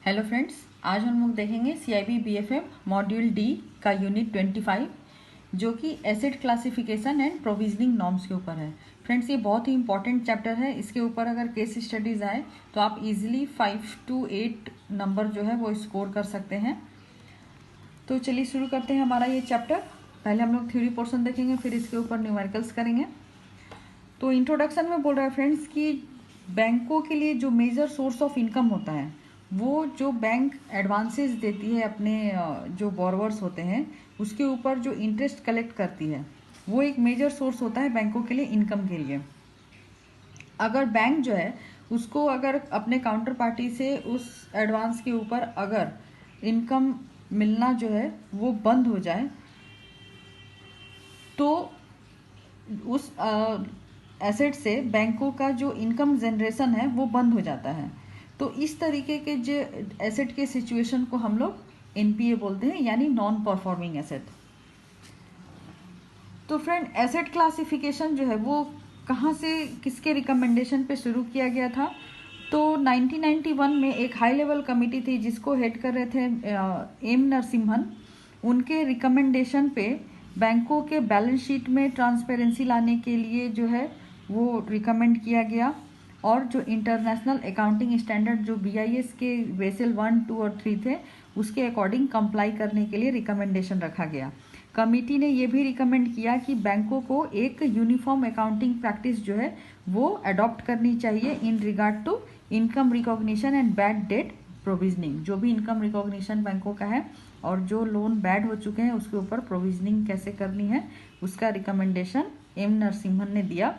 Hello friends, आज हम लोग देखेंगे CIB BFM मॉड्यूल डी का यूनिट 25 जो कि asset classification and provisioning norms के ऊपर है। फ्रेंड्स, ये बहुत ही इंपॉर्टेंट चैप्टर है। इसके ऊपर अगर केस स्टडीज़ आए तो आप इजीली 5 to 8 नंबर जो है वो स्कोर कर सकते हैं। तो चलिए शुरू करते हैं हमारा ये चैप्टर। पहले हम लोग थ्योरी पोर्शन देखेंगे, फिर इसके ऊपर न्यूमेरिकल्स करेंगे। तो इंट्रोडक्शन में बोल रहा है फ्रेंड्स कि बैंकों के लिए जो मेजर सोर्स ऑफ इनकम होता है वो जो बैंक एडवांसेस देती है अपने जो बोरोवर्स होते हैं उसके ऊपर जो इंटरेस्ट कलेक्ट करती है वो एक मेजर सोर्स होता है बैंकों के लिए इनकम के लिए। अगर बैंक जो है उसको अगर अपने काउंटर पार्टी से उस एडवांस के ऊपर अगर इनकम मिलना जो है वो बंद हो जाए तो उस एसेट से बैंकों का जो इनकम जनरेशन है वो बंद हो जाता है। तो इस तरीके के जो एसेट के सिचुएशन को हम लोग NPA बोलते हैं, यानी नॉन परफॉर्मिंग एसेट। तो फ्रेंड, एसेट क्लासिफिकेशन जो है वो कहाँ से किसके रिकमेंडेशन पे शुरू किया गया था? तो 1991 में एक हाई लेवल कमेटी थी जिसको हेड कर रहे थे एम नरसिम्हन। उनके रिकमेंडेशन पे बैंकों के बैलेंस शीट में ट्रांसपेरेंसी लाने के लिए जो है वो रिकमेंड किया गया, और जो इंटरनेशनल अकाउंटिंग स्टैंडर्ड जो BIS के बेसल 1, 2 और 3 थे उसके अकॉर्डिंग कंप्लाई करने के लिए रिकमेंडेशन रखा गया। कमिटी ने ये भी रिकमेंड किया कि बैंकों को एक यूनिफॉर्म अकाउंटिंग प्रैक्टिस जो है वो अडॉप्ट करनी चाहिए in regard to income recognition and bad debt provisioning. जो भी इनकम रिकॉग्निशन बैंकों का है और जो लोन बैड हो चुके हैं उसके ऊपर प्रोविजनिंग कैसे करनी है उसका रिकमेंडेशन एम नरसिम्हन ने दिया।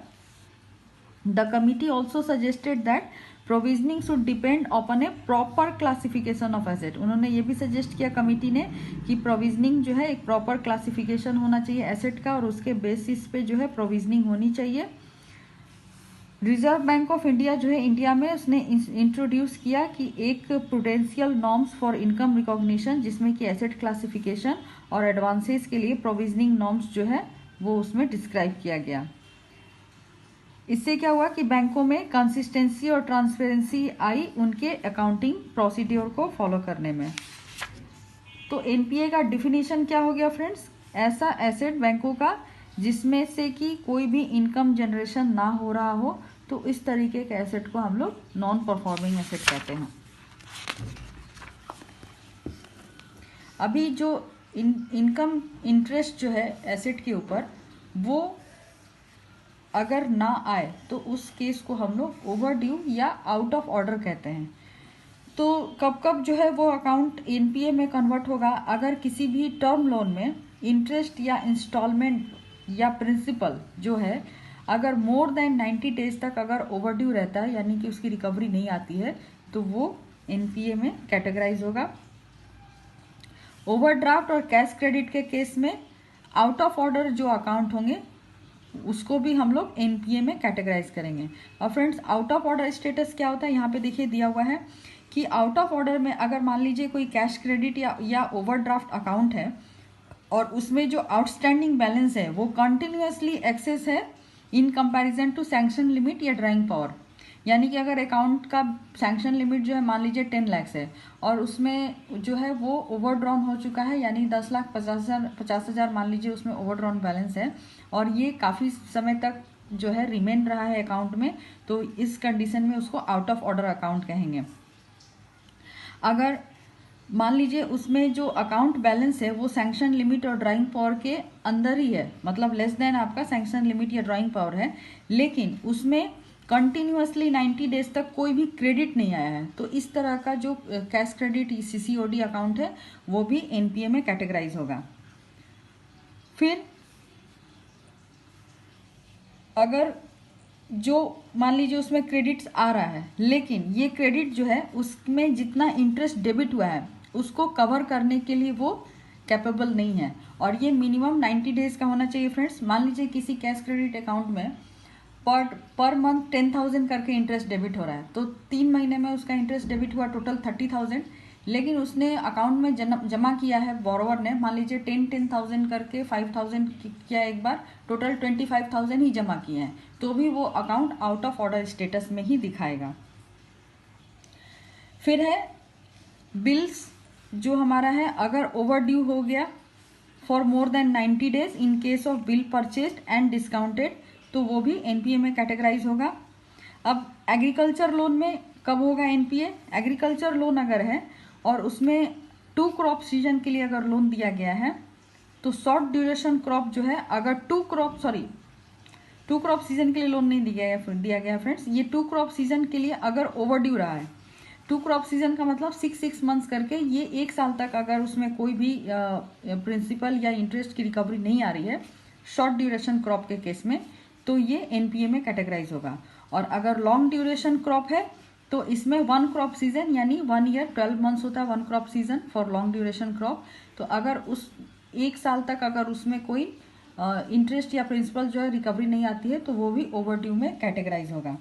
The committee also suggested that provisioning should depend upon a proper classification of asset। उन्होंने ये भी सजेस्ट किया कमिटी ने कि प्रोविजनिंग जो है एक प्रॉपर क्लासिफिकेशन होना चाहिए एसेट का और उसके बेसिस पे जो है प्रोविजनिंग होनी चाहिए। रिजर्व बैंक ऑफ इंडिया जो है इंडिया में उसने इंट्रोड्यूस किया कि एक prudential norms for income recognition जिसमें कि एसेट क्लासिफिकेशन और एडवांसेस के लिए प्रोविजनिंग नॉर्म्स जो है वो उसमें डिस्क्राइब किया गया। इससे क्या हुआ कि बैंकों में कंसिस्टेंसी और ट्रांसपेरेंसी आई उनके अकाउंटिंग प्रोसीड्योर को फॉलो करने में। तो NPA का डिफिनीशन क्या हो गया फ्रेंड्स? ऐसा एसेट बैंकों का जिसमें से कि कोई भी इनकम जनरेशन ना हो रहा हो, तो इस तरीके के एसेट को हम लोग नॉन परफॉर्मिंग एसेट कहते हैं। अभी जो इनकम इंटरेस्ट जो है एसेट के ऊपर वो अगर ना आए तो उस केस को हम लोग ओवर ड्यू या आउट ऑफ ऑर्डर कहते हैं। तो कब कब जो है वो अकाउंट NPA में कन्वर्ट होगा? अगर किसी भी टर्म लोन में इंटरेस्ट या इंस्टॉलमेंट या प्रिंसिपल जो है अगर मोर देन 90 डेज तक अगर ओवर ड्यू रहता है, यानी कि उसकी रिकवरी नहीं आती है, तो वो NPA में कैटेगराइज होगा। ओवरड्राफ्ट और कैश क्रेडिट के केस में आउट ऑफ ऑर्डर जो अकाउंट होंगे उसको भी हम लोग NPA में कैटेगराइज करेंगे। और friends, out of order status क्या होता है? यहाँ पे देखिए दिया हुआ है कि आउट ऑफ ऑर्डर में अगर मान लीजिए कोई कैश क्रेडिट या ओवरड्राफ्ट अकाउंट है और उसमें जो आउटस्टैंडिंग बैलेंस है वो कंटिन्यूअसली एक्सेस है in comparison to sanction limit या ड्राइंग पावर। यानी कि अगर अकाउंट का सैंक्शन लिमिट जो है मान लीजिए 10 लाख है और उसमें जो है वो ओवरड्रॉन हो चुका है, यानी 10,50,000 मान लीजिए उसमें ओवरड्रॉन बैलेंस है और ये काफ़ी समय तक जो है रिमेन रहा है अकाउंट में, तो इस कंडीशन में उसको आउट ऑफ ऑर्डर अकाउंट कहेंगे। अगर मान लीजिए उसमें जो अकाउंट बैलेंस है वो सैंक्शन लिमिट और ड्राइंग पावर के अंदर ही है, मतलब लेस देन आपका सैंक्शन लिमिट या ड्राइंग पावर है, लेकिन उसमें कंटिन्यूअसली 90 डेज तक कोई भी क्रेडिट नहीं आया है, तो इस तरह का जो कैश क्रेडिट CCOD अकाउंट है वो भी NPA में कैटेगराइज होगा। फिर अगर जो मान लीजिए उसमें क्रेडिट्स आ रहा है लेकिन ये क्रेडिट जो है उसमें जितना इंटरेस्ट डेबिट हुआ है उसको कवर करने के लिए वो कैपेबल नहीं है, और ये मिनिमम 90 डेज का होना चाहिए फ्रेंड्स। मान लीजिए किसी कैश क्रेडिट अकाउंट में पर मंथ 10,000 करके इंटरेस्ट डेबिट हो रहा है, तो 3 महीने में उसका इंटरेस्ट डेबिट हुआ टोटल 30,000, लेकिन उसने अकाउंट में जमा किया है बोरोवर ने मान लीजिए 10,000 करके 5,000 किया एक बार, टोटल 25,000 ही जमा किए हैं, तो भी वो account out of order status में ही दिखाएगा। फिर है बिल्स जो हमारा है अगर ओवर ड्यू हो गया for more than 90 days in case of bill purchased and discounted, तो वो भी एनपीए में कैटेगराइज होगा। अब एग्रीकल्चर लोन में कब होगा एनपीए? एग्रीकल्चर लोन अगर है और उसमें 2 क्रॉप सीजन के लिए अगर लोन दिया गया है, तो शॉर्ट ड्यूरेशन क्रॉप जो है अगर 2 क्रॉप सीजन के लिए लोन नहीं दिया गया फ्रेंड्स, ये 2 क्रॉप सीजन के लिए अगर ओवर ड्यू रहा है, 2 क्रॉप सीजन का मतलब 6 मंथ्स करके, ये 1 साल तक अगर उसमें कोई भी प्रिंसिपल या इंटरेस्ट की रिकवरी नहीं आ रही है शॉर्ट ड्यूरेशन क्रॉप के केस में, तो ये एनपीए में कैटेगराइज होगा। और अगर लॉन्ग ड्यूरेशन क्रॉप है तो इसमें 1 क्रॉप सीजन यानी 1 ईयर 12 मंथ्स होता है 1 crop season for long duration crop. तो अगर उस 1 साल तक अगर उसमें कोई इंटरेस्ट या प्रिंसिपल जो है रिकवरी नहीं आती है, तो वो भी ओवरड्यू में कैटेगराइज होगा।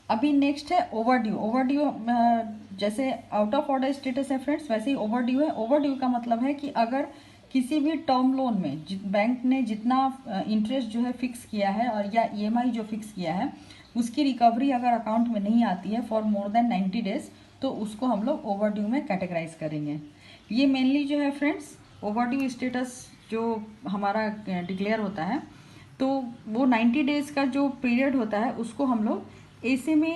अभी नेक्स्ट है ओवरड्यू। ओवरड्यू जैसे आउट ऑफ ऑर्डर स्टेटस है फ्रेंड्स, वैसे ही ओवरड्यू है। ओवरड्यू का मतलब है कि अगर किसी भी टर्म लोन में बैंक ने जितना इंटरेस्ट जो है फिक्स किया है और या ईएमआई जो फिक्स किया है, उसकी रिकवरी अगर अकाउंट में नहीं आती है फॉर मोर देन 90 डेज, तो उसको हम लोग ओवरड्यू में कैटेगराइज करेंगे। ये मेनली जो है फ्रेंड्स ओवरड्यू स्टेटस जो हमारा डिक्लेयर होता है, तो वो 90 डेज का जो पीरियड होता है उसको हम लोग SMA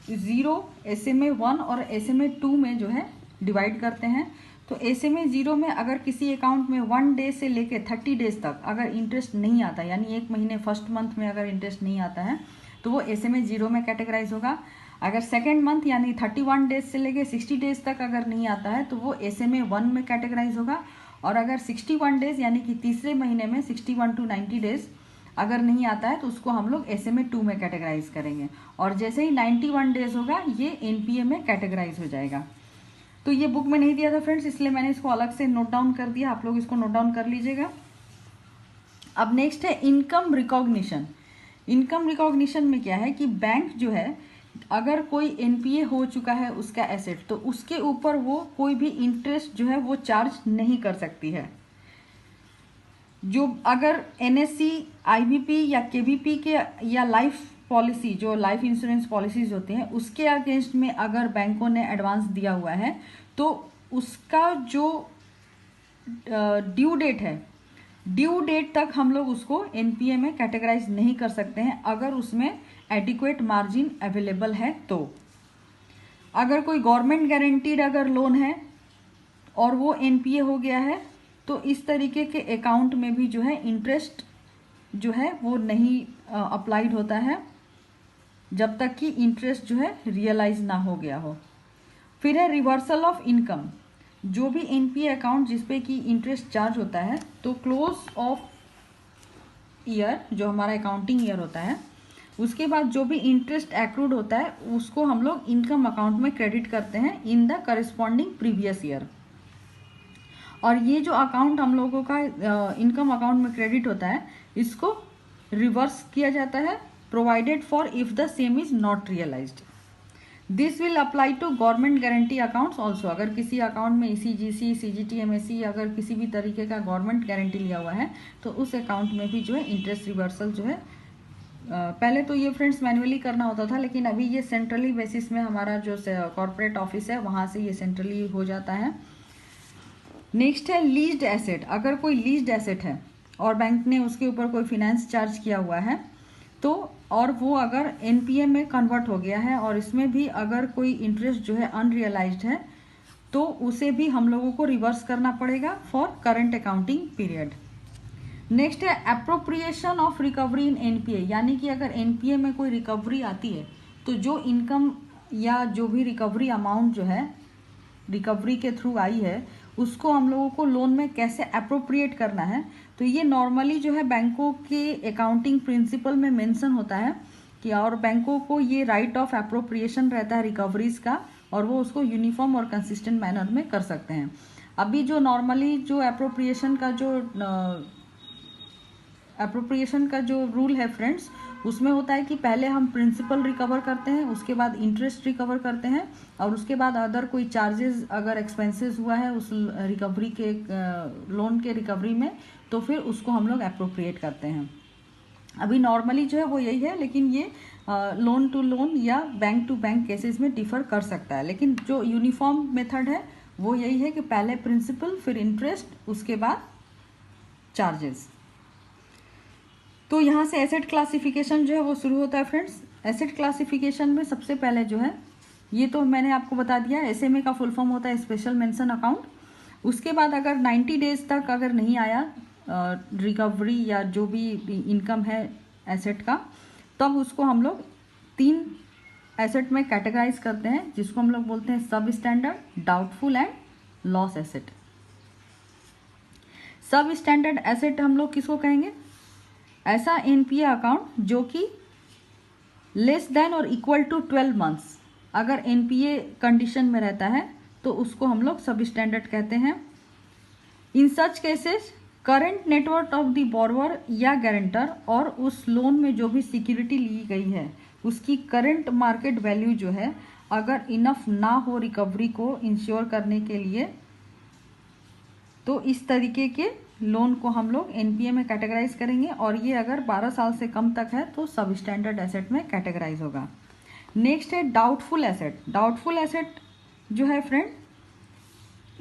0, SMA 1 और SMA 2 में जो है डिवाइड करते हैं। तो SMA 0 में अगर किसी अकाउंट में 1 डे से लेके 30 डेज तक अगर इंटरेस्ट नहीं आता, यानी 1 महीने फर्स्ट मंथ में अगर इंटरेस्ट नहीं आता है, तो वो SMA 0 में कैटेगराइज होगा। अगर सेकेंड मंथ यानी 31 डेज से लेके 60 डेज तक अगर नहीं आता है, तो वो SMA 1 में कैटेगराइज होगा। और अगर 61 डेज यानी कि तीसरे महीने में 61 to 90 डेज अगर नहीं आता है, तो उसको हम लोग SMA 2 में कैटेगराइज करेंगे। और जैसे ही 91 डेज होगा ये एनपीए में कैटेगराइज हो जाएगा। तो ये बुक में नहीं दिया था फ्रेंड्स, इसलिए मैंने इसको अलग से नोट डाउन कर दिया, आप लोग इसको नोट डाउन कर लीजिएगा। अब नेक्स्ट है इनकम रिकॉग्निशन। इनकम रिकॉग्निशन में क्या है कि बैंक जो है अगर कोई एनपीए हो चुका है उसका एसेट, तो उसके ऊपर वो कोई भी इंटरेस्ट जो है वो चार्ज नहीं कर सकती है। जो अगर एनएससी, आईबीपी या केबीपी के या लाइफ पॉलिसी, जो लाइफ इंश्योरेंस पॉलिसीज होते हैं, उसके अगेंस्ट में अगर बैंकों ने एडवांस दिया हुआ है, तो उसका जो ड्यू डेट है, ड्यू डेट तक हम लोग उसको एनपीए में कैटेगराइज नहीं कर सकते हैं अगर उसमें एडिक्वेट मार्जिन अवेलेबल है। तो अगर कोई गवर्नमेंट गारंटीड अगर लोन है और वो एनपीए हो गया है, तो इस तरीके के अकाउंट में भी जो है इंटरेस्ट जो है वो नहीं अप्लाइड होता है जब तक कि इंटरेस्ट जो है रियलाइज ना हो गया हो। फिर है रिवर्सल ऑफ इनकम। जो भी एनपीए अकाउंट जिसपे कि इंटरेस्ट चार्ज होता है, तो क्लोज ऑफ ईयर जो हमारा अकाउंटिंग ईयर होता है, उसके बाद जो भी इंटरेस्ट एक्रूड होता है उसको हम लोग इनकम अकाउंट में क्रेडिट करते हैं in the corresponding previous year. और ये जो अकाउंट हम लोगों का इनकम अकाउंट में क्रेडिट होता है, इसको रिवर्स किया जाता है provided for if the same is not realised. This will apply to government guarantee accounts also. अगर किसी अकाउंट में ईसीजीसी, सीजीटी, एमएससी अगर किसी भी तरीके का गवर्नमेंट गारंटी लिया हुआ है, तो उस अकाउंट में भी जो है इंटरेस्ट रिवर्सल जो है, पहले तो ये फ्रेंड्स मैन्युअली करना होता था, लेकिन अभी ये सेंट्रली बेसिस में हमारा जो कॉर्पोरेट ऑफिस है वहाँ से ये सेंट्रली हो जाता है। नेक्स्ट है लीज्ड एसेट। अगर कोई लीज्ड एसेट है और बैंक ने उसके ऊपर कोई फिनेंस चार्ज किया हुआ है, तो और वो अगर एनपीए में कन्वर्ट हो गया है और इसमें भी अगर कोई इंटरेस्ट जो है अनरियलाइज्ड है, तो उसे भी हम लोगों को रिवर्स करना पड़ेगा for current accounting period. Next है appropriation of recovery in NPA. यानी कि अगर एनपीए में कोई रिकवरी आती है, तो जो इनकम या जो भी रिकवरी अमाउंट जो है रिकवरी के थ्रू आई है, उसको हम लोगों को लोन में कैसे अप्रोप्रिएट करना है। तो ये नॉर्मली जो है बैंकों के अकाउंटिंग प्रिंसिपल में मेंशन होता है कि, और बैंकों को ये राइट ऑफ अप्रोप्रिएशन रहता है रिकवरीज का, और वो उसको यूनिफॉर्म और कंसिस्टेंट मैनर में कर सकते हैं। अभी जो नॉर्मली जो अप्रोप्रिएशन का जो रूल है फ्रेंड्स, उसमें होता है कि पहले हम प्रिंसिपल रिकवर करते हैं, उसके बाद इंटरेस्ट रिकवर करते हैं, और उसके बाद अदर कोई चार्जेस अगर एक्सपेंसेस हुआ है उस रिकवरी के लोन के रिकवरी में, तो फिर उसको हम लोग अप्रोप्रिएट करते हैं। अभी नॉर्मली जो है वो यही है, लेकिन ये लोन टू लोन या बैंक टू बैंक केसेस में डिफर कर सकता है, लेकिन जो यूनिफॉर्म मेथड है वो यही है कि पहले प्रिंसिपल, फिर इंटरेस्ट, उसके बाद चार्जेस। तो यहाँ से एसेट क्लासिफिकेशन जो है वो शुरू होता है फ्रेंड्स। एसेट क्लासिफिकेशन में सबसे पहले जो है, ये तो मैंने आपको बता दिया, एसएमए का फुल फॉर्म होता है स्पेशल मेंशन अकाउंट। उसके बाद अगर 90 डेज तक अगर नहीं आया रिकवरी या जो भी इनकम है एसेट का, तब उसको हम लोग 3 एसेट में कैटेगराइज करते हैं, जिसको हम लोग बोलते हैं सब standard, doubtful and loss asset. सब स्टैंडर्ड एसेट हम लोग किसको कहेंगे? ऐसा एनपीए अकाउंट जो कि लेस देन और इक्वल टू 12 मंथ्स अगर एनपीए कंडीशन में रहता है तो उसको हम लोग सब स्टैंडर्ड कहते हैं। In such cases current net worth of the borrower या गारंटर और उस लोन में जो भी सिक्योरिटी ली गई है उसकी करंट मार्केट वैल्यू जो है अगर इनफ ना हो रिकवरी को इंश्योर करने के लिए, तो इस तरीके के लोन को हम लोग एनपीए में कैटेगराइज करेंगे, और ये अगर 12 साल से कम तक है तो सब स्टैंडर्ड एसेट में कैटेगराइज होगा। नेक्स्ट है डाउटफुल एसेट। डाउटफुल एसेट जो है friend,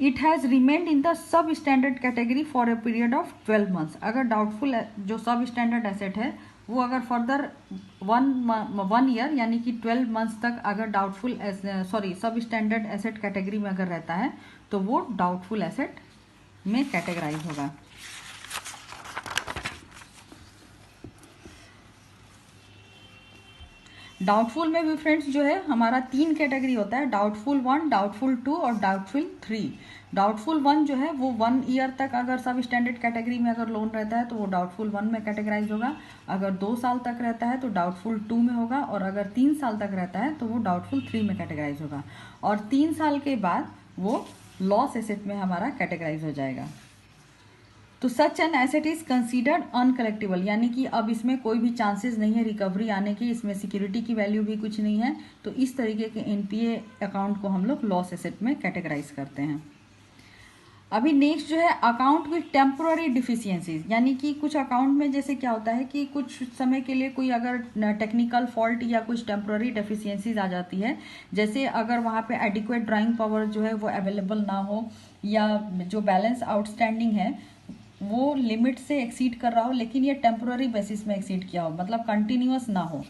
it has remained in the sub standard category for a period of 12 months. अगर डाउटफुल जो सब स्टैंडर्ड एसेट है वो अगर फर्दर 1 ईयर यानी कि 12 मंथ्स तक अगर डाउटफुल सब स्टैंडर्ड एसेट कैटेगरी में अगर रहता है तो वो डाउटफुल एसेट में कैटेगराइज होगा। डाउटफुल में भी फ्रेंड्स जो है हमारा 3 कैटेगरी होता है, डाउटफुल 1, डाउटफुल 2 और डाउटफुल 3। डाउटफुल 1 जो है वो 1 ईयर तक अगर सब स्टैंडर्ड कैटेगरी में अगर लोन रहता है तो वो डाउटफुल 1 में कैटेगराइज होगा। अगर 2 साल तक रहता है तो डाउटफुल 2 में होगा, और अगर 3 साल तक रहता है तो वो डाउटफुल 3 में कैटेगराइज होगा, और 3 साल के बाद वो लॉस एसेट में हमारा कैटेगराइज हो जाएगा। तो such an asset is considered uncollectible, यानी कि अब इसमें कोई भी चांसेस नहीं है रिकवरी आने की, इसमें सिक्योरिटी की वैल्यू भी कुछ नहीं है, तो इस तरीके के एनपीए अकाउंट को हम लोग लॉस एसेट में कैटेगराइज करते हैं। अभी नेक्स्ट जो है अकाउंट विथ टेम्पोररी डिफिशियंसीज, यानी कि कुछ अकाउंट में जैसे क्या होता है कि कुछ समय के लिए कोई अगर टेक्निकल फॉल्ट या कुछ टेम्पोररी डेफिशिएंसीज आ जाती है, जैसे अगर वहाँ पे एडिक्वेट ड्राइंग पावर जो है वो अवेलेबल ना हो, या जो बैलेंस आउटस्टैंडिंग है वो लिमिट से एक्सीड कर रहा हो लेकिन ये टेम्पोररी बेसिस में एक्सीड किया हो, मतलब कंटिन्यूअस ना हो,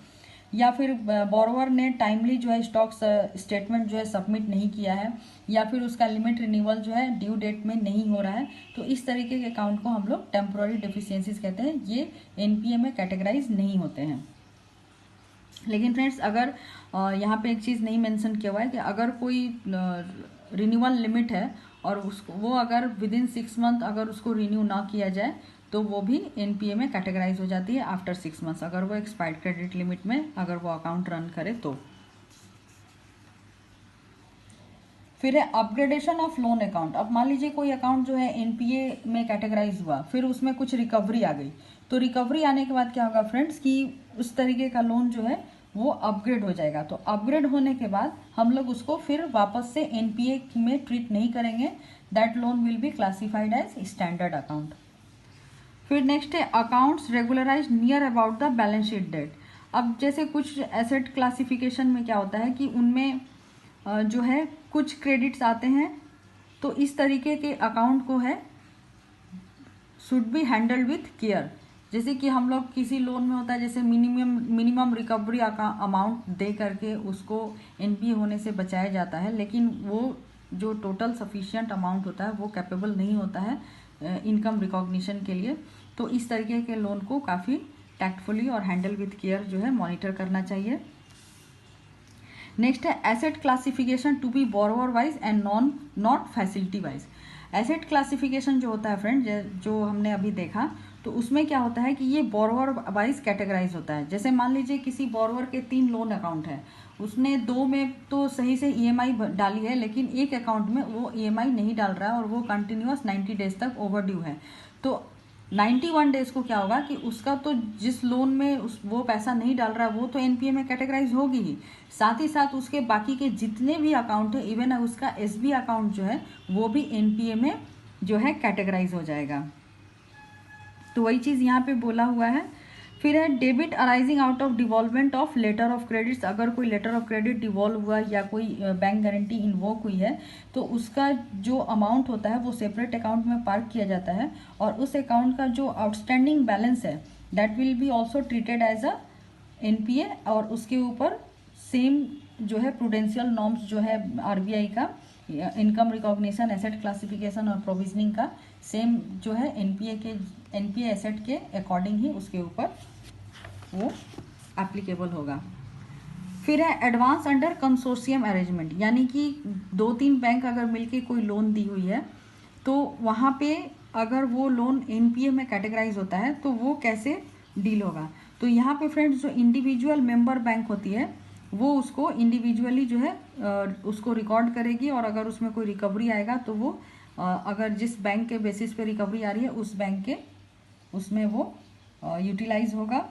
या फिर बोरोवर ने टाइमली जो है स्टॉक स्टेटमेंट जो है सबमिट नहीं किया है, या फिर उसका लिमिट रिन्यूअल जो है ड्यू डेट में नहीं हो रहा है, तो इस तरीके के अकाउंट को हम लोग टेम्पोररी डेफिशिएंसीज कहते हैं। ये एनपीए में कैटेगराइज नहीं होते हैं। लेकिन फ्रेंड्स अगर यहाँ पे एक चीज़ नहीं मेंशन किया हुआ है कि अगर कोई रिन्यूअल लिमिट है और उसको वो अगर विद इन 6 मंथ अगर उसको रिन्यू ना किया जाए तो वो भी एनपीए में कैटेगराइज हो जाती है आफ्टर 6 मंथ्स, अगर वो एक्सपायर्ड क्रेडिट लिमिट में अगर वो अकाउंट रन करे तो। फिर है अपग्रेडेशन ऑफ लोन अकाउंट। अब मान लीजिए कोई अकाउंट जो है एनपीए में कैटेगराइज हुआ, फिर उसमें कुछ रिकवरी आ गई, तो रिकवरी आने के बाद क्या होगा फ्रेंड्स कि उस तरीके का लोन जो है वो अपग्रेड हो जाएगा। तो अपग्रेड होने के बाद हम लोग उसको फिर वापस से एनपीए में ट्रीट नहीं करेंगे, that loan will be classified as standard account. फिर नेक्स्ट है accounts regularise near about the balance sheet date. अब जैसे कुछ एसेट क्लासिफिकेशन में क्या होता है कि उनमें जो है कुछ क्रेडिट्स आते हैं, तो इस तरीके के अकाउंट को है should be handled with care. जैसे कि हम लोग किसी लोन में होता है जैसे मिनिमम रिकवरी अमाउंट दे करके उसको एनपीए होने से बचाया जाता है, लेकिन वो जो टोटल सफिशिएंट अमाउंट होता है वो कैपेबल नहीं होता है इनकम रिकॉग्निशन के लिए। तो इस तरीके के लोन को काफ़ी टैक्टफुली और हैंडल विथ केयर जो है मॉनिटर करना चाहिए। नेक्स्ट है asset classification to be borrower wise and not facility wise. Asset classification जो होता है फ्रेंड, जो हमने अभी देखा, तो उसमें क्या होता है कि ये बोरोवर वाइज कैटेगराइज होता है। जैसे मान लीजिए किसी बोरोवर के 3 लोन अकाउंट है, उसने 2 में तो सही से ईएमआई डाली है, लेकिन एक अकाउंट में वो ईएमआई नहीं डाल रहा है और वो कंटिन्यूअस 90 डेज तक ओवरड्यू है। तो 91 डेज को क्या होगा कि उसका तो जिस लोन में वो पैसा नहीं डाल रहा है वो तो एनपीए में कैटेगराइज होगी ही, साथ ही साथ उसके बाकी के जितने भी अकाउंट है, इवन उसका एसबी अकाउंट जो है वो भी एनपीए में जो है कैटेगराइज हो जाएगा। तो वही चीज़ यहाँ पे बोला हुआ है। फिर है debit arising out of devolvement of letter of credits. अगर कोई लेटर ऑफ क्रेडिट डिवॉल्व हुआ या कोई बैंक गारंटी इन्वोक हुई है तो उसका जो अमाउंट होता है वो सेपरेट अकाउंट में पार्क किया जाता है और उस अकाउंट का जो आउटस्टैंडिंग बैलेंस है that will be also treated as a NPA और उसके ऊपर सेम जो है प्रूडेंशियल नॉर्म्स जो है आरबीआई का इनकम रिकॉग्निशन, एसेट क्लासिफिकेशन और प्रोविजनिंग का सेम जो है एनपीए एसेट के अकॉर्डिंग ही उसके ऊपर वो एप्लीकेबल होगा। फिर है एडवांस अंडर कंसोर्शियम अरेंजमेंट, यानी कि 2-3 बैंक अगर मिलके कोई लोन दी हुई है तो वहाँ पे अगर वो लोन एनपीए में कैटेगराइज होता है तो वो कैसे डील होगा। तो यहाँ पे फ्रेंड्स जो इंडिविजुअल मेंबर बैंक होती है वो उसको इंडिविजुअली जो है उसको रिकॉर्ड करेगी और अगर उसमें कोई रिकवरी आएगा तो वो अगर जिस बैंक के बेसिस पे रिकवरी आ रही है उस बैंक के उसमें वो यूटिलाइज होगा।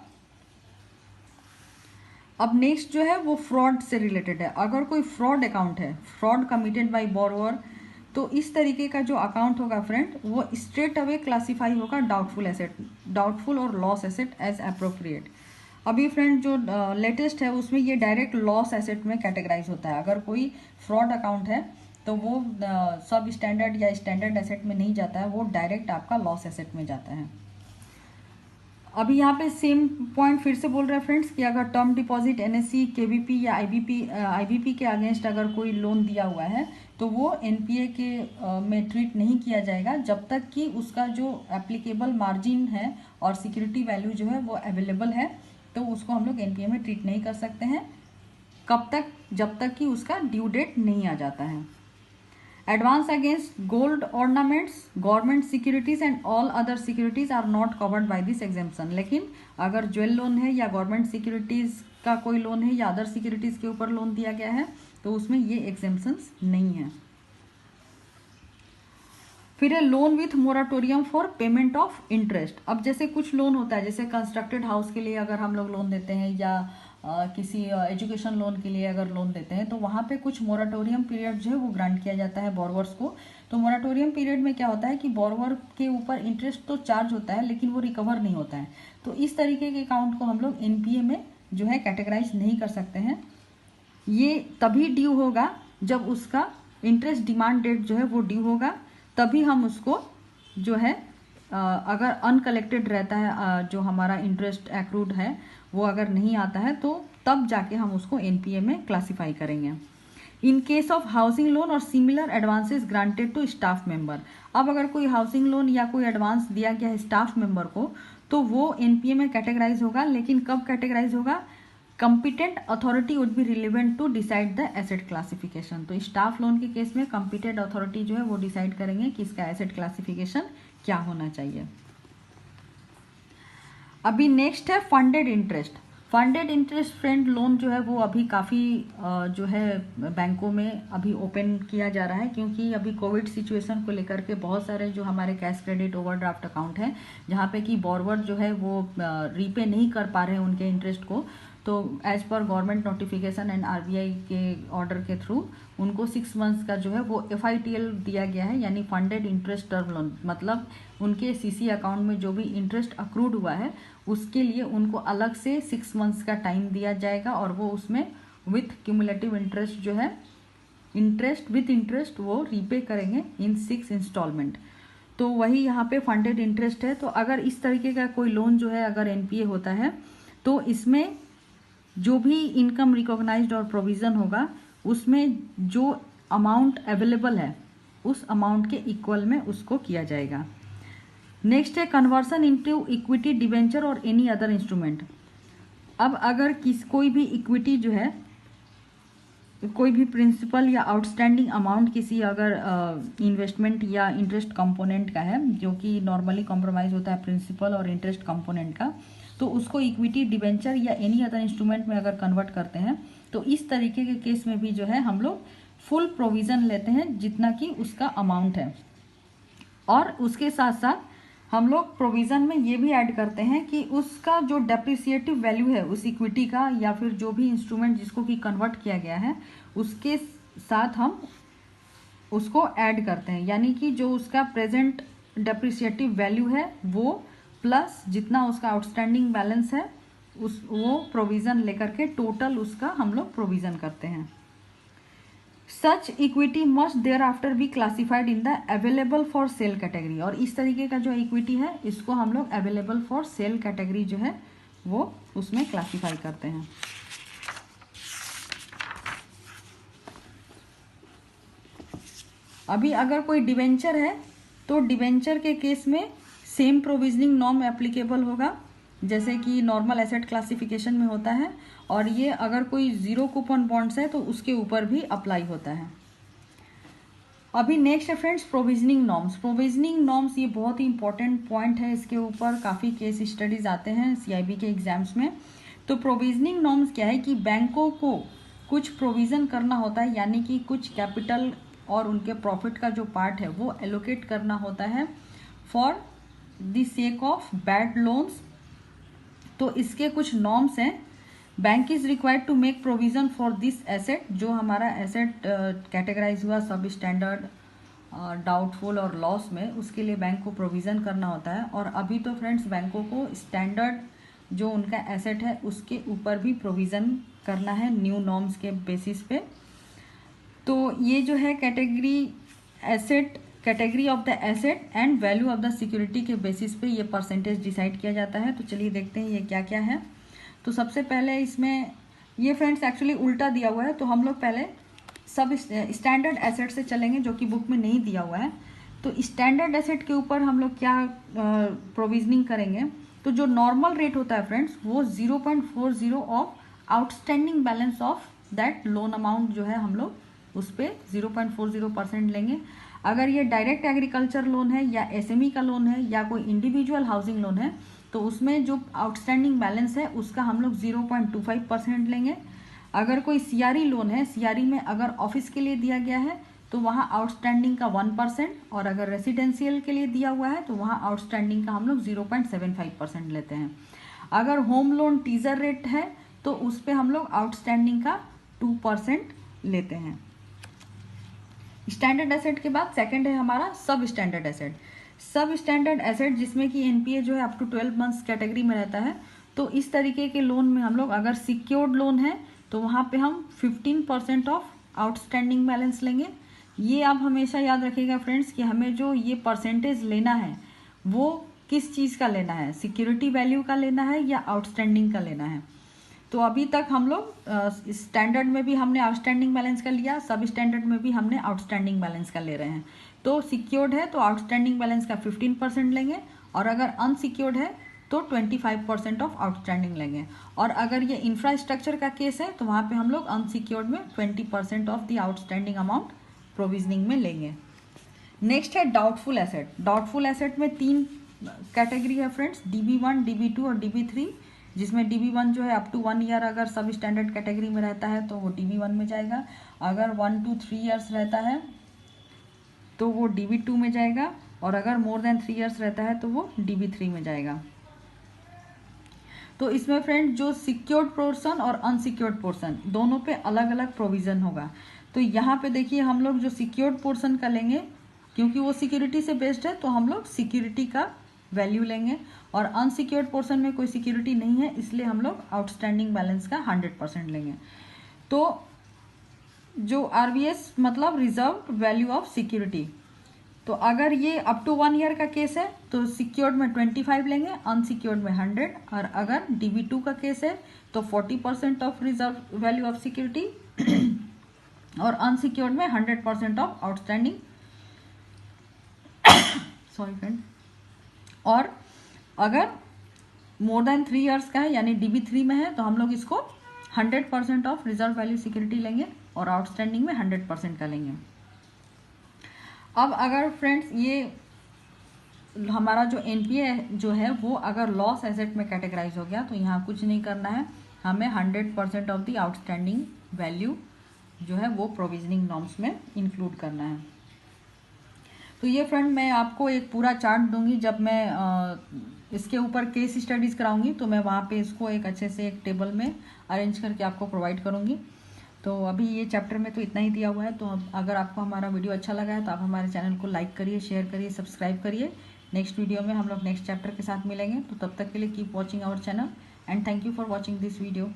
अब नेक्स्ट जो है वो फ्रॉड से रिलेटेड है। अगर कोई फ्रॉड अकाउंट है, फ्रॉड कमिटेड बाय बोरोवर, तो इस तरीके का जो अकाउंट होगा फ्रेंड वो स्ट्रेट अवे क्लासीफाई होगा डाउटफुल एसेट, डाउटफुल और लॉस एसेट एज अप्रोप्रिएट। अभी फ्रेंड जो लेटेस्ट है उसमें ये डायरेक्ट लॉस एसेट में कैटेगराइज होता है। अगर कोई फ्रॉड अकाउंट है तो वो सब स्टैंडर्ड या स्टैंडर्ड एसेट में नहीं जाता है, वो डायरेक्ट आपका लॉस एसेट में जाता है। अभी यहाँ पे सेम पॉइंट फिर से बोल रहे हैं फ्रेंड्स कि अगर टर्म डिपॉजिट एनएससी, केवीपी या आईबीपी के अगेंस्ट अगर कोई लोन दिया हुआ है तो वो एनपीए के में ट्रीट नहीं किया जाएगा जब तक कि उसका जो एप्लीकेबल मार्जिन है और सिक्योरिटी वैल्यू जो है वो अवेलेबल है, तो उसको हम लोग एनपीए में ट्रीट नहीं कर सकते हैं। कब तक? जब तक कि उसका ड्यू डेट नहीं आ जाता है। Advance against gold ornaments, government securities and all other securities are not covered by this exemption. लेकिन अगर ज्वेल लोन है या गवर्नमेंट सिक्योरिटीज का कोई लोन है या अदर सिक्योरिटीज के ऊपर लोन दिया गया है तो उसमें ये एग्जेम्पशंस नहीं है। फिर है loan with moratorium for payment of interest. अब जैसे कुछ लोन होता है, जैसे कंस्ट्रक्टेड हाउस के लिए अगर हम लोग लोन देते हैं या किसी एजुकेशन लोन के लिए अगर लोन देते हैं तो वहाँ पे कुछ मोराटोरियम पीरियड जो है वो ग्रांट किया जाता है बोरोवर्स को। तो मोराटोरियम पीरियड में क्या होता है कि बोरोवर के ऊपर इंटरेस्ट तो चार्ज होता है लेकिन वो रिकवर नहीं होता है। तो इस तरीके के अकाउंट को हम लोग एनपीए में जो है कैटेगराइज नहीं कर सकते हैं। ये तभी ड्यू होगा जब उसका इंटरेस्ट डिमांड डेट जो है वो ड्यू होगा, तभी हम उसको जो है अगर अनकलेक्टेड रहता है जो हमारा इंटरेस्ट एक्रूड है वो अगर नहीं आता है तो तब जाके हम उसको एनपीए में क्लासिफाई करेंगे। In case of housing loan और similar advances granted to staff member. अब अगर कोई हाउसिंग लोन या कोई एडवांस दिया गया है स्टाफ मेंबर को तो वो एनपीए में कैटेगराइज होगा, लेकिन कब कैटेगराइज होगा? Competent authority would be relevant to decide the asset classification. तो स्टाफ लोन के केस में कंपिटेंट अथॉरिटी जो है वो डिसाइड करेंगे कि इसका एसेट क्लासिफिकेशन क्या होना चाहिए। अभी नेक्स्ट है funded interest. Funded interest friend loan जो है वो अभी काफ़ी जो है बैंकों में अभी ओपन किया जा रहा है, क्योंकि अभी कोविड सिचुएशन को लेकर के बहुत सारे जो हमारे कैश क्रेडिट ओवरड्राफ्ट अकाउंट हैं जहाँ पे कि बोरोवर जो है वो रीपे नहीं कर पा रहे हैं उनके इंटरेस्ट को, तो as per government notification and RBI के ऑर्डर के थ्रू उनको 6 मंथ्स का जो है वो FITL दिया गया है, यानी फंडेड इंटरेस्ट टर्म लोन। मतलब उनके सीसी अकाउंट में जो भी इंटरेस्ट अक्रूड हुआ है उसके लिए उनको अलग से 6 मंथ्स का टाइम दिया जाएगा और वो उसमें विथ क्यूमुलेटिव इंटरेस्ट जो है इंटरेस्ट विथ इंटरेस्ट वो रीपे करेंगे इन 6 इंस्टॉलमेंट। तो वही यहाँ पे फंडेड इंटरेस्ट है। तो अगर इस तरीके का कोई लोन जो है अगर एनपीए होता है तो इसमें जो भी इनकम रिकॉग्नाइज्ड और प्रोविज़न होगा उसमें जो अमाउंट अवेलेबल है उस अमाउंट के इक्वल में उसको किया जाएगा। नेक्स्ट है कन्वर्सन इनटू इक्विटी, डिवेंचर और एनी अदर इंस्ट्रूमेंट। अब अगर कोई भी इक्विटी जो है, कोई भी प्रिंसिपल या आउटस्टैंडिंग अमाउंट किसी अगर इन्वेस्टमेंट या इंटरेस्ट कंपोनेंट का है, जो कि नॉर्मली कॉम्प्रोमाइज़ होता है प्रिंसिपल और इंटरेस्ट कंपोनेंट का, तो उसको इक्विटी, डिवेंचर या एनी अदर इंस्ट्रूमेंट में अगर कन्वर्ट करते हैं तो इस तरीके के केस में भी जो है हम लोग फुल प्रोविज़न लेते हैं जितना कि उसका अमाउंट है। और उसके साथ साथ हम लोग प्रोविज़न में ये भी ऐड करते हैं कि उसका जो डेप्रिसिएटिव वैल्यू है उस इक्विटी का या फिर जो भी इंस्ट्रूमेंट जिसको कि कन्वर्ट किया गया है उसके साथ हम उसको ऐड करते हैं, यानी कि जो उसका प्रेजेंट डेप्रिसिएटिव वैल्यू है वो प्लस जितना उसका आउटस्टैंडिंग बैलेंस है वो प्रोविज़न लेकर के टोटल उसका हम लोग प्रोविज़न करते हैं। Such equity must thereafter be classified in the available for sale category. और इस तरीके का जो इक्विटी है इसको हम लोग अवेलेबल फॉर सेल कैटेगरी जो है वो उसमें क्लासिफाई करते हैं। अभी अगर कोई डिवेंचर है तो डिवेंचर के केस में सेम प्रोविजनिंग नॉर्म एप्लीकेबल होगा जैसे कि नॉर्मल एसेट क्लासिफिकेशन में होता है, और ये अगर कोई ज़ीरो कूपन बॉन्ड्स है तो उसके ऊपर भी अप्लाई होता है। अभी नेक्स्ट है friends provisioning norms. Provisioning norms ये बहुत ही इंपॉर्टेंट पॉइंट है, इसके ऊपर काफ़ी केस स्टडीज़ आते हैं CIB के एग्जाम्स में। तो प्रोविजनिंग नॉर्म्स क्या है कि बैंकों को कुछ प्रोविज़न करना होता है, यानी कि कुछ कैपिटल और उनके प्रॉफिट का जो पार्ट है वो एलोकेट करना होता है for the sake of bad loans. तो इसके कुछ नॉर्म्स हैं। Bank is required to make provision for this asset, जो हमारा एसेट कैटेगराइज हुआ सब स्टैंडर्ड, डाउटफुल और लॉस में, उसके लिए बैंक को प्रोविज़न करना होता है। और अभी तो फ्रेंड्स बैंकों को स्टैंडर्ड जो उनका एसेट है उसके ऊपर भी प्रोविज़न करना है न्यू नॉर्म्स के बेसिस पे। तो ये जो है category of the asset and value of the security के बेसिस पे ये परसेंटेज डिसाइड किया जाता है। तो चलिए देखते हैं ये क्या क्या है। तो सबसे पहले इसमें ये फ्रेंड्स एक्चुअली उल्टा दिया हुआ है, तो हम लोग पहले सब स्टैंडर्ड एसेट से चलेंगे जो कि बुक में नहीं दिया हुआ है। तो स्टैंडर्ड एसेट के ऊपर हम लोग क्या प्रोविजनिंग करेंगे, तो जो नॉर्मल रेट होता है फ्रेंड्स वो 0.40 of outstanding balance of that loan amount जो है हम लोग उस पर 0.40% लेंगे। अगर ये डायरेक्ट एग्रीकल्चर लोन है या SME का लोन है या कोई इंडिविजुअल हाउसिंग लोन है तो उसमें जो आउटस्टैंडिंग बैलेंस है उसका हम लोग 0.25% लेंगे। अगर कोई CRE लोन है, CRE में अगर ऑफिस के लिए दिया गया है तो वहाँ आउटस्टैंडिंग का 1%, और अगर रेसिडेंशियल के लिए दिया हुआ है तो वहाँ आउटस्टैंडिंग का हम लोग 0.75% लेते हैं। अगर होम लोन टीजर रेट है तो उस पर हम लोग आउटस्टैंडिंग का 2% लेते हैं। स्टैंडर्ड एसेट के बाद सेकंड है हमारा सब स्टैंडर्ड एसेट। सब स्टैंडर्ड एसेट जिसमें कि NPA जो है अप टू 12 मंथ्स कैटेगरी में रहता है। तो इस तरीके के लोन में हम लोग अगर सिक्योर्ड लोन है तो वहाँ पे हम 15% ऑफ आउटस्टैंडिंग बैलेंस लेंगे। ये आप हमेशा याद रखिएगा फ्रेंड्स कि हमें जो ये परसेंटेज लेना है वो किस चीज़ का लेना है, सिक्योरिटी वैल्यू का लेना है या आउटस्टैंडिंग का लेना है। तो अभी तक हम लोग स्टैंडर्ड में भी हमने आउटस्टैंडिंग बैलेंस का लिया, सब स्टैंडर्ड में भी हमने आउटस्टैंडिंग बैलेंस का ले रहे हैं। तो सिक्योर्ड है तो आउटस्टैंडिंग बैलेंस का 15% लेंगे, और अगर अनसिक्योर्ड है तो 25% ऑफ आउटस्टैंडिंग लेंगे। और अगर ये इंफ्रास्ट्रक्चर का केस है तो वहाँ पे हम लोग अनसिक्योर्ड में 20% of the outstanding amount provisioning में लेंगे। नेक्स्ट है डाउटफुल एसेट। डाउटफुल एसेट में 3 कैटेगरी है फ्रेंड्स, DB1, DB2 और DB3, जिसमें DB1 जो है अप टू 1 ईयर अगर सब स्टैंडर्ड कैटेगरी में रहता है तो वो DB1 में जाएगा। अगर 1 to 3 ईयर्स रहता है तो वो DB2 में जाएगा, और अगर मोर देन 3 ईयर्स रहता है तो वो DB3 में जाएगा। तो इसमें फ्रेंड जो सिक्योर्ड पोर्शन और अनसिक्योर्ड पोर्शन दोनों पे अलग अलग प्रोविज़न होगा। तो यहाँ पे देखिए हम लोग जो सिक्योर्ड पोर्शन का लेंगे, क्योंकि वो सिक्योरिटी से बेस्ड है तो हम लोग सिक्योरिटी का वैल्यू लेंगे, और अनसिक्योर्ड पोर्शन में कोई सिक्योरिटी नहीं है इसलिए हम लोग आउटस्टैंडिंग बैलेंस का 100% लेंगे। तो जो RVS मतलब रिजर्व वैल्यू ऑफ सिक्योरिटी, तो अगर ये अप टू 1 ईयर का केस है तो सिक्योर्ड में 25 लेंगे, अनसिक्योर्ड में 100, और अगर DB2 का केस है तो 40% of reserve value of security और अनसिक्योर्ड में 100% ऑफ आउटस्टैंडिंग सॉरी फ्रेंड। और अगर मोर देन 3 ईयर्स का है यानी DB3 में है तो हम लोग इसको 100% ऑफ रिजर्व वैल्यू सिक्योरिटी लेंगे और आउटस्टैंडिंग में 100% का लेंगे। अब अगर फ्रेंड्स ये हमारा जो NPA जो है वो अगर लॉस एसेट में कैटेगराइज हो गया तो यहाँ कुछ नहीं करना है, हमें 100% ऑफ द आउटस्टैंडिंग वैल्यू जो है वो प्रोविजनिंग नॉर्म्स में इंक्लूड करना है। तो ये फ्रेंड मैं आपको एक पूरा चार्ट दूंगी, जब मैं इसके ऊपर केस स्टडीज़ कराऊंगी तो मैं वहाँ पे इसको एक अच्छे से एक टेबल में अरेंज करके आपको प्रोवाइड करूँगी। तो अभी ये चैप्टर में तो इतना ही दिया हुआ है। तो अगर आपको हमारा वीडियो अच्छा लगा है तो आप हमारे चैनल को लाइक करिए, शेयर करिए, सब्सक्राइब करिए। नेक्स्ट वीडियो में हम लोग नेक्स्ट चैप्टर के साथ मिलेंगे। तो तब तक के लिए keep watching our channel and thank you for watching this video.